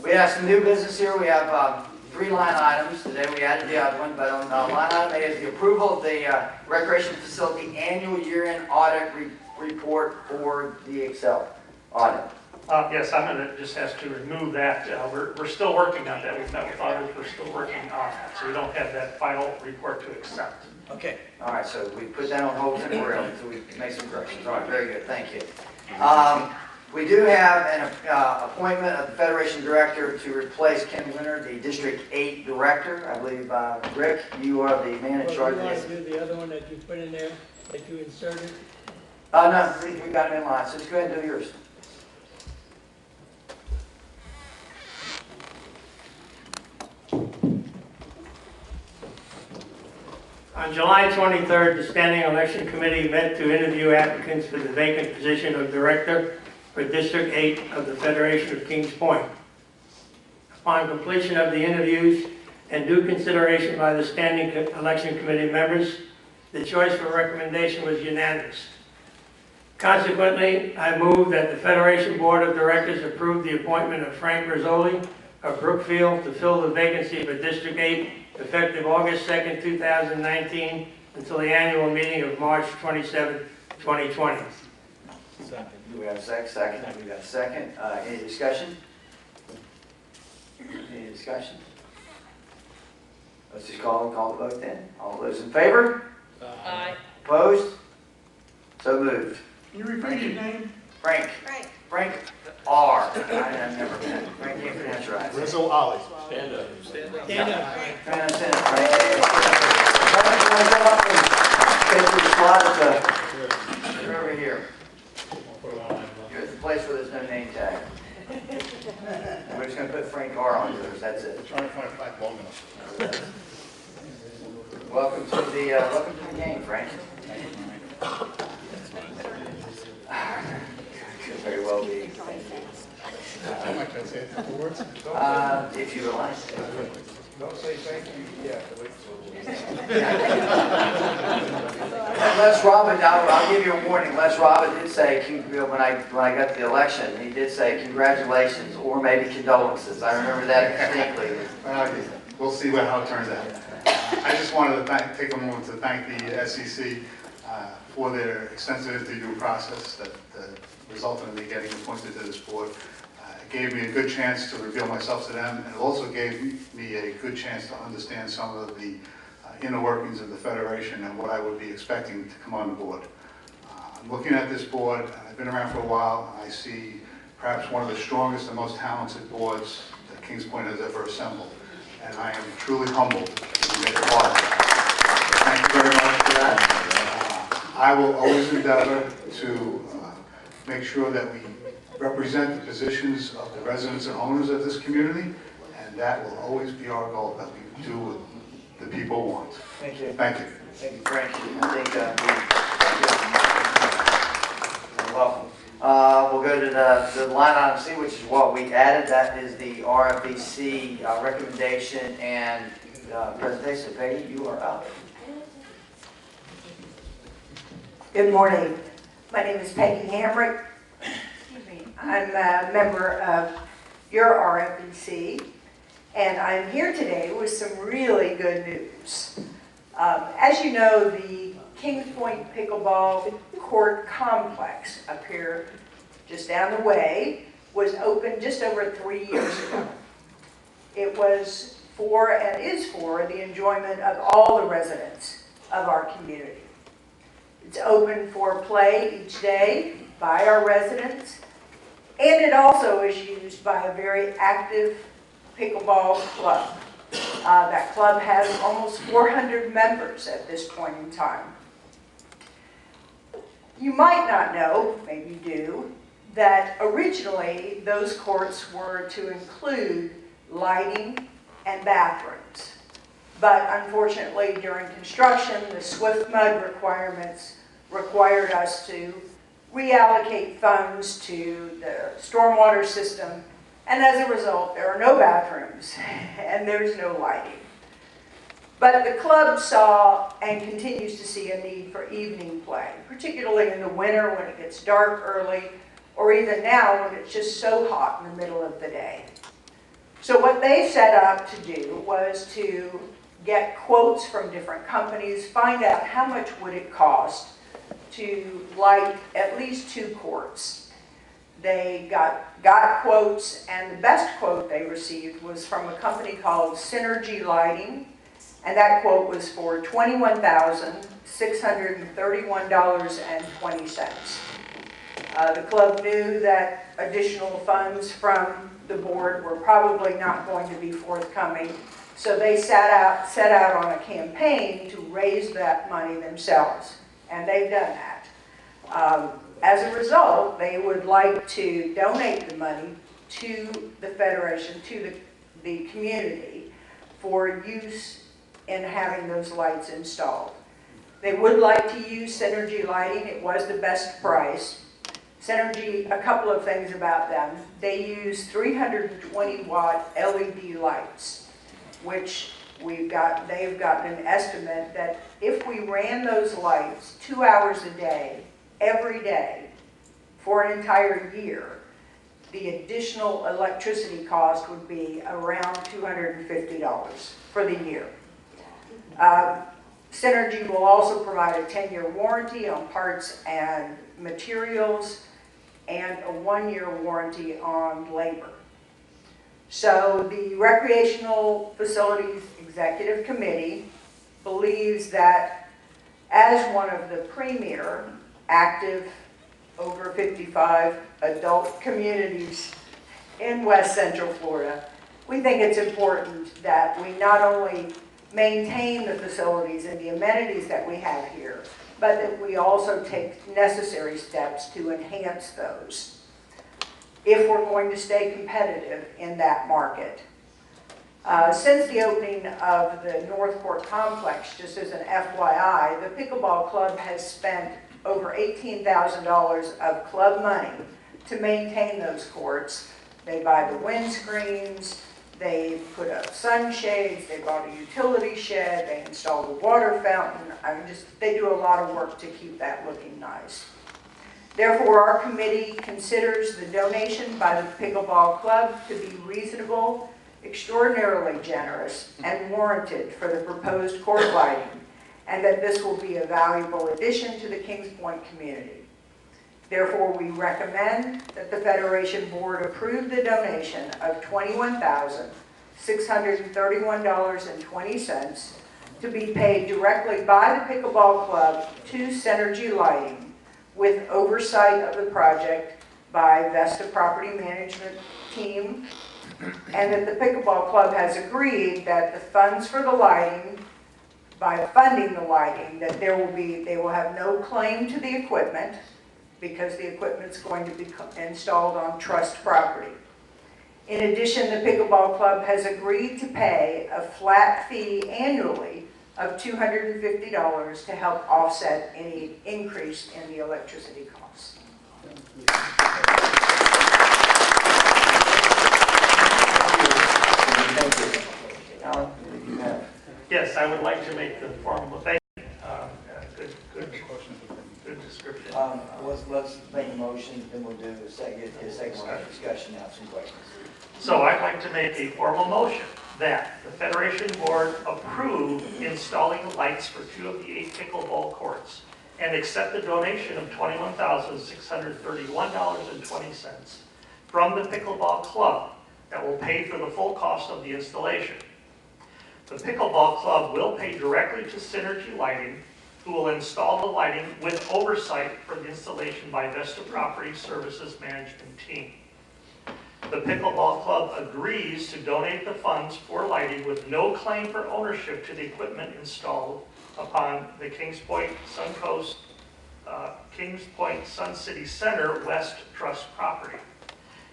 We have some new business here. We have 3 line items. Today we added the other one, but on line item A is the approval of the recreation facility annual year-end audit report for the Excel audit. Yes, I'm going to just ask to remove that. We're still working on that. We've met with auditors. We're still working on that. So we don't have that final report to accept. Okay. All right, so we put that on hold temporarily until we make some corrections. All right, very good. Thank you. We do have an appointment of the Federation Director to replace Ken Winter, the District 8 Director. I believe, Rick, you are the man in charge of Well, you this. want to do the other one that you put in there, that you inserted? No, we got him in line, so just go ahead and do yours. On July 23rd, the Standing Election Committee met to interview applicants for the vacant position of Director for District 8 of the Federation of Kings Point. Upon completion of the interviews and due consideration by the Standing Election Committee members, the choice for recommendation was unanimous. Consequently, I move that the Federation Board of Directors approve the appointment of Frank Rizzoli of Brookfield to fill the vacancy for District 8 effective August 2nd, 2019 until the annual meeting of March 27th, 2020. Do we have a second? Second. We got a second. Any discussion? Any discussion? Let's just call the vote then. All those in favor? Aye. Opposed? So moved. Can you repeat his name? Frank. Frank R. I've never met. Frank can't pronounce your right. Rizzo Ali. Stand up. Frank. Take your slide you're over here. You're at the place where there's no name tag. And we're just going to put Frank R. on yours. That's it. Trying to find Frank long enough. Welcome to the game, Frank. Could very well be. Can I say a couple words? If you would like. Don't say thank you yet. Les Robin, I'll give you a warning. Les Robin did say, when I got the election, he did say congratulations or maybe condolences. I remember that distinctly. We'll see how it turns out. I just wanted to take a moment to thank the SEC for their extensive interview process that resulted in me getting appointed to this board. It gave me a good chance to reveal myself to them, and it also gave me a good chance to understand some of the inner workings of the Federation and what I would be expecting to come on the board. I'm looking at this board, I've been around for a while, I see perhaps one of the strongest and most talented boards that Kings Point has ever assembled, and I am truly humbled to be made a part of it. Thank you very much for that. I will always endeavor to make sure that we represent the positions of the residents and owners of this community, and that will always be our goal, that we do what the people want. Thank you. Thank you. Thank you, Frank. I think you're welcome. We'll go to the line item C, which is what we added. That is the RFBC recommendation and presentation. Peggy, you are up. Good morning. My name is Peggy Hamrick. Excuse me. I'm a member of your RFBC, and I'm here today with some really good news. As you know, the Kings Point Pickleball Court Complex up here, just down the way, was opened just over 3 years ago. It was for and is for the enjoyment of all the residents of our community. It's open for play each day by our residents, and it also is used by a very active pickleball club. That club has almost 400 members at this point in time. You might not know, maybe you do, that originally those courts were to include lighting and bathrooms. But unfortunately, during construction, the SWIFT mud requirements required us to reallocate funds to the stormwater system, and as a result, there are no bathrooms and there's no lighting. But the club saw and continues to see a need for evening play, particularly in the winter when it gets dark early, or even now when it's just so hot in the middle of the day. So what they set out to do was to get quotes from different companies, find out how much would it cost to light at least 2 courts. They got quotes, and the best quote they received was from a company called Synergy Lighting, and that quote was for $21,631.20. The club knew that additional funds from the board were probably not going to be forthcoming, so they set out on a campaign to raise that money themselves, and they've done that. As a result, they would like to donate the money to the Federation, to the community, for use in having those lights installed. They would like to use Synergy Lighting. It was the best price. Synergy, a couple of things about them. They use 320-watt LED lights, which they've gotten an estimate that if we ran those lights 2 hours a day, every day, for an entire year, the additional electricity cost would be around $250 for the year. Synergy will also provide a 10-year warranty on parts and materials and a 1-year warranty on labor. So the Recreational Facilities Executive Committee believes that as one of the premier active over 55 adult communities in West Central Florida, we think it's important that we not only maintain the facilities and the amenities that we have here, but that we also take necessary steps to enhance those if we're going to stay competitive in that market. Since the opening of the North Court Complex, just as an FYI, the Pickleball Club has spent over $18,000 of club money to maintain those courts. They buy the windscreens, they put up sunshades, they bought a utility shed, they installed a water fountain. They do a lot of work to keep that looking nice. Therefore, our committee considers the donation by the Pickleball Club to be reasonable, extraordinarily generous, and warranted for the proposed court lighting, and that this will be a valuable addition to the Kings Point community. Therefore, we recommend that the Federation Board approve the donation of $21,631.20 to to be paid directly by the pickleball club to Synergy Lighting with oversight of the project by Vesta Property Management Team, and that the pickleball club has agreed that the funds for the lighting, by funding the lighting, that they will have no claim to the equipment because the equipment's going to be installed on trust property. In addition, the pickleball club has agreed to pay a flat fee annually of $250 to help offset any increase in the electricity costs. Thank you. Alan, you have? Yes, I would like to make the formal thank you. Good description. Let's make a motion, then we'll do a second discussion now, some questions. So I'd like to make a formal motion that the Federation Board approve installing lights for 2 of the 8 pickleball courts and accept the donation of $21,631.20 from the pickleball club that will pay for the full cost of the installation. The pickleball club will pay directly to Synergy Lighting, who will install the lighting with oversight for the installation by Vesta Property Services Management Team. The pickleball club agrees to donate the funds for lighting with no claim for ownership to the equipment installed upon the Kings Point Sun City Center West Trust property.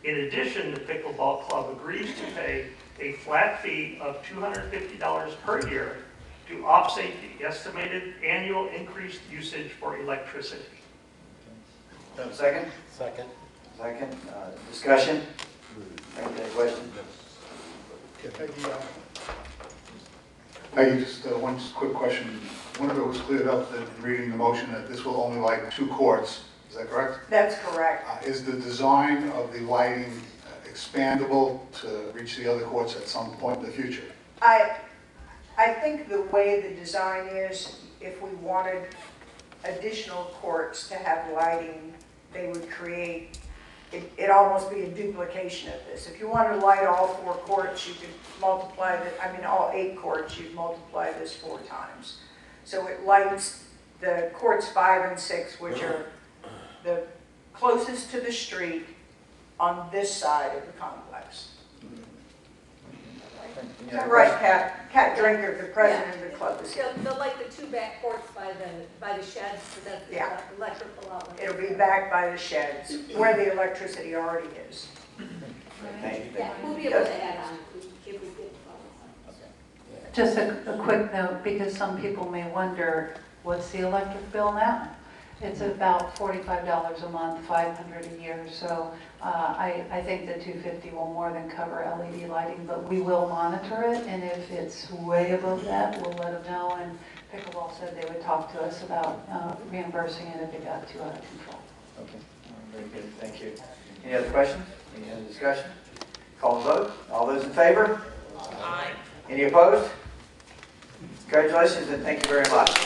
In addition, the pickleball club agrees to pay a flat fee of $250 per year to offset the estimated annual increased usage for electricity. Second? Second. Second. Discussion? Any questions? Peggy, just one quick question. One of it was cleared up in reading the motion that this will only light 2 courts. Is that correct? That's correct. Is the design of the lighting expandable to reach the other courts at some point in the future? I think the way the design is, if we wanted additional courts to have lighting, they would create, it'd almost be a duplication of this. If you wanted to light all 4 courts, you could multiply all 8 courts, you'd multiply this 4 times. So it lights the courts 5 and 6, which are the closest to the street on this side of the complex. Is that right, Kat? Kat Drinker, the president of the club, is here. They'll like the 2 back courts by the sheds, so that's the Yeah. electrical outlet. It'll be back by the sheds, where the electricity already is. Thank you. Yeah, we'll be able to add on if we get Just a quick note, because some people may wonder, what's the electric bill now? It's about $45 a month, $500 a year. So I think the $250 will more than cover LED lighting, but we will monitor it. And if it's way above that, we'll let them know. And Pickleball said they would talk to us about reimbursing it if it got too out of control. Okay, very good, thank you. Any other questions? Any other discussion? Call the vote. All those in favor? Aye. Any opposed? Congratulations and thank you very much.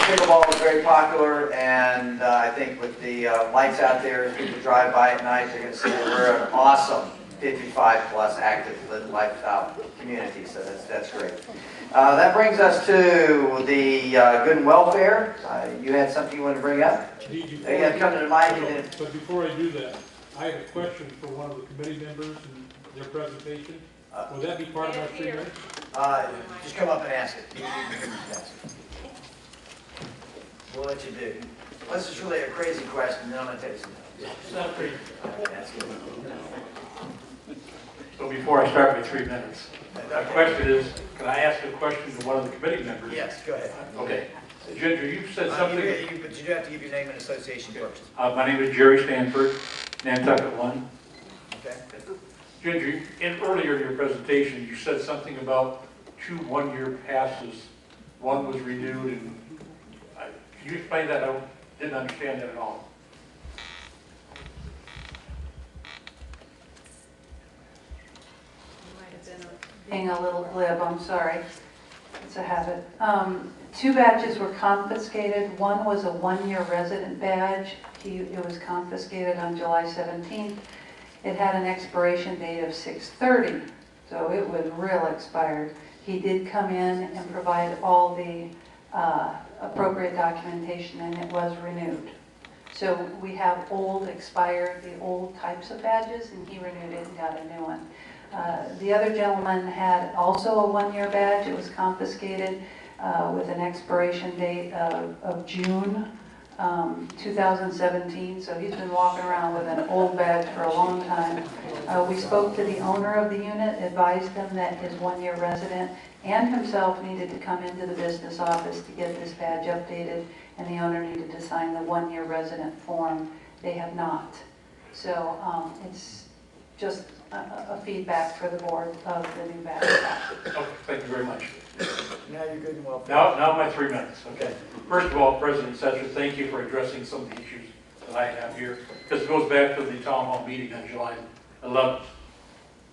Pickleball is very popular, and I think with the lights out there, as people drive by at night, they're going to see that we're an awesome 55-plus active lifestyle community, so that's great. That brings us to the good and welfare. You had something you wanted to bring up? You have to come to the mic. But before I do that, I have a question for one of the committee members and their presentation. Would that be part of my 3 minutes? Just come up and ask it. We'll let you do. This is really a crazy question, then I'm going to tell you something. It's not crazy. That's good. So before I start my 3 minutes, my question is, can I ask a question to one of the committee members? Yes, go ahead. Okay. Ginger, you said something. But you do have to give your name and association first. My name is Jerry Stanford, Nantucket 1. Okay. Ginger, earlier in your presentation, you said something about 2 one-year passes. One was renewed, and can you explain that? I didn't understand that at all. Being a little glib, I'm sorry. It's a habit. 2 badges were confiscated. One was a 1-year resident badge. It was confiscated on July 17th. It had an expiration date of 6/30. So it was real expired. He did come in and provide all the appropriate documentation, and it was renewed. So we have old expired, the old types of badges, and he renewed it and got a new one. The other gentleman had also a one-year badge. It was confiscated with an expiration date of June 2017, so he's been walking around with an old badge for a long time. We spoke to the owner of the unit, advised him that his one-year resident and himself needed to come into the business office to get this badge updated, and the owner needed to sign the one-year resident form. They have not. So it's just a feedback for the board of the new badge. Okay, thank you very much. Now you're good and well. Now my 3 minutes, okay. First of all, President Setzer, thank you for addressing some of the issues that I have here, because it goes back to the town hall meeting on July 11th.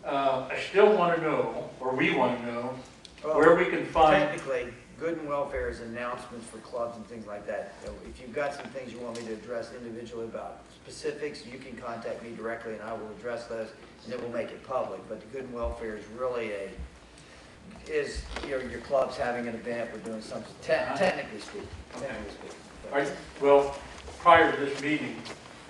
I still want to know, or we want to know, where we can find... Technically, good and welfare is announcements for clubs and things like that. So if you've got some things you want me to address individually about specifics, you can contact me directly and I will address those, and then we'll make it public. But the good and welfare is really your club's having an event, we're doing something, technically speaking. All right, well, prior to this meeting,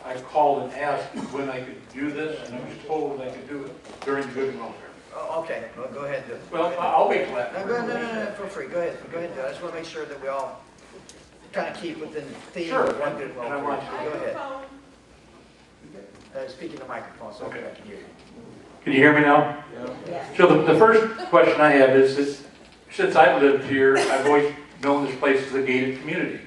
I called and asked when I could do this, and I was told I could do it during the good and welfare. Oh, okay, well, go ahead and do it. Well, I'll wait till that. No, feel free, go ahead and do it. I just want to make sure that we all kind of keep within the theme Sure. of one good and And I welfare. want Go ahead. Speak in the microphone so Okay. I can hear you. Can you hear me now? So the first question I have is that since I've lived here, I've always known this place as a gated community.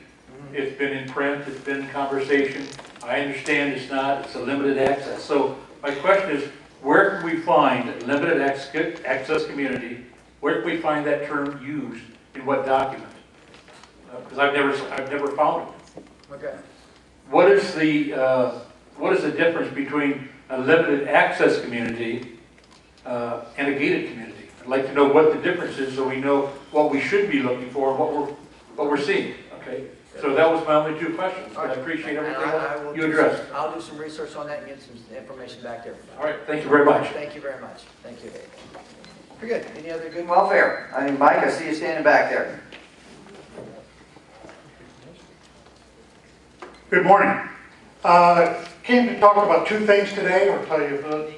It's been in print, it's been in conversation. I understand it's not, it's a limited access. So my question is, where can we find a limited access community? Where can we find that term used in what document? Because I've never found it. Okay. What is the difference between a limited access community and a gated community? I'd like to know what the difference is so we know what we should be looking for and what we're seeing. Okay. So that was my only two questions. I appreciate everything you addressed. I'll do some research on that and get some information back there. All right. Thank you very much. Thank you very much. Thank you. Very good. Any other good and welfare? Mike, I see you standing back there. Good morning. Came to talk about two things today. I'll tell you about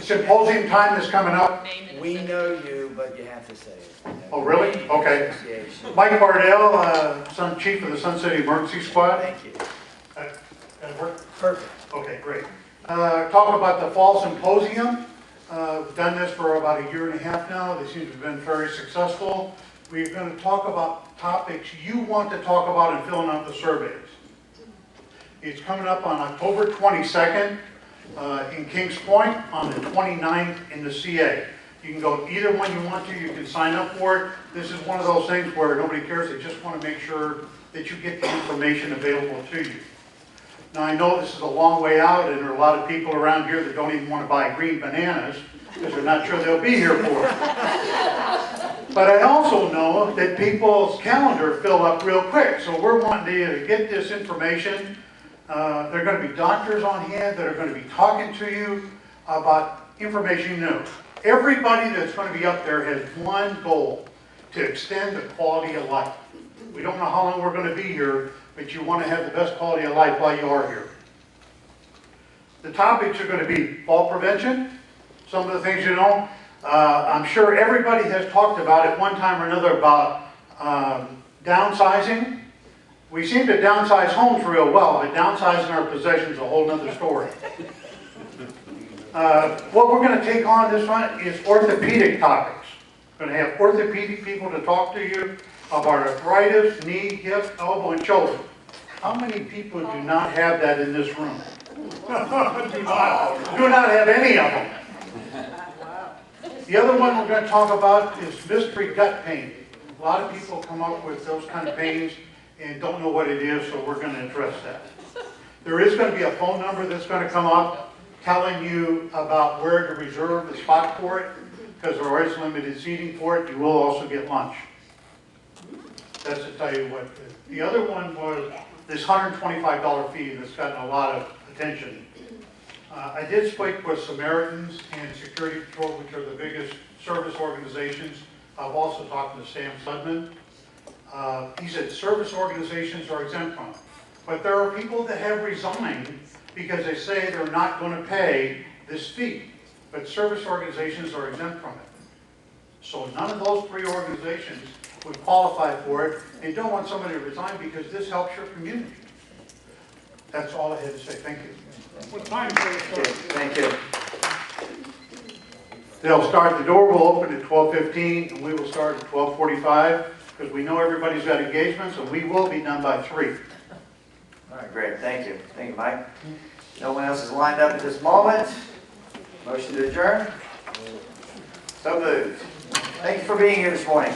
symposium time is coming up. We know you, but you have to say it. Oh, really? Okay. Association. Mike Bardell, Chief of the Sun City Emergency Squad. Thank you. That work? Perfect. Okay, great. Talk about the fall symposium. We've done this for about 1.5 years now. They seem to have been very successful. We're going to talk about topics you want to talk about and filling out the surveys. It's coming up on October 22nd in Kings Point, on the 29th in the CA. You can go either one you want to. You can sign up for it. This is one of those things where nobody cares. They just want to make sure that you get the information available to you. Now, I know this is a long way out, and there are a lot of people around here that don't even want to buy green bananas because they're not sure they'll be here for it. But I also know that people's calendar fill up real quick, so we're wanting to get this information. There are going to be doctors on hand that are going to be talking to you about information you know. Everybody that's going to be up there has one goal: to extend the quality of life. We don't know how long we're going to be here, but you want to have the best quality of life while you are here. The topics are going to be fall prevention, some of the things you know. I'm sure everybody has talked about at one time or another about downsizing. We seem to downsize homes real well, but downsizing our possessions is a whole other story. What we're going to take on this one is orthopedic topics. We're going to have orthopedic people to talk to you about arthritis, knee, hip, elbow, and shoulder. How many people do not have that in this room? do not have any of them. The other one we're going to talk about is mystery gut pain. A lot of people come up with those kind of pains and don't know what it is, so we're going to address that. There is going to be a phone number that's going to come up telling you about where to reserve the spot for it, because there is limited seating for it. You will also get lunch. That's to tell you what. The other one was this $125 fee that's gotten a lot of attention. I did speak with Samaritans and Security Patrol, which are the biggest service organizations. I've also talked to Sam Sudman. He said service organizations are exempt from it. But there are people that have resigned because they say they're not going to pay this fee. But service organizations are exempt from it. So none of those three organizations would qualify for it. And you don't want somebody to resign because this helps your community. That's all I had to say. Thank you. What time do they start? Thank you. They'll start, the door will open at 12:15 and we will start at 12:45 because we know everybody's got engagements and we will be done by 3. All right, great, thank you. Thank you, Mike. No one else is lined up at this moment. Motion to adjourn? So moved. Thank you for being here this morning.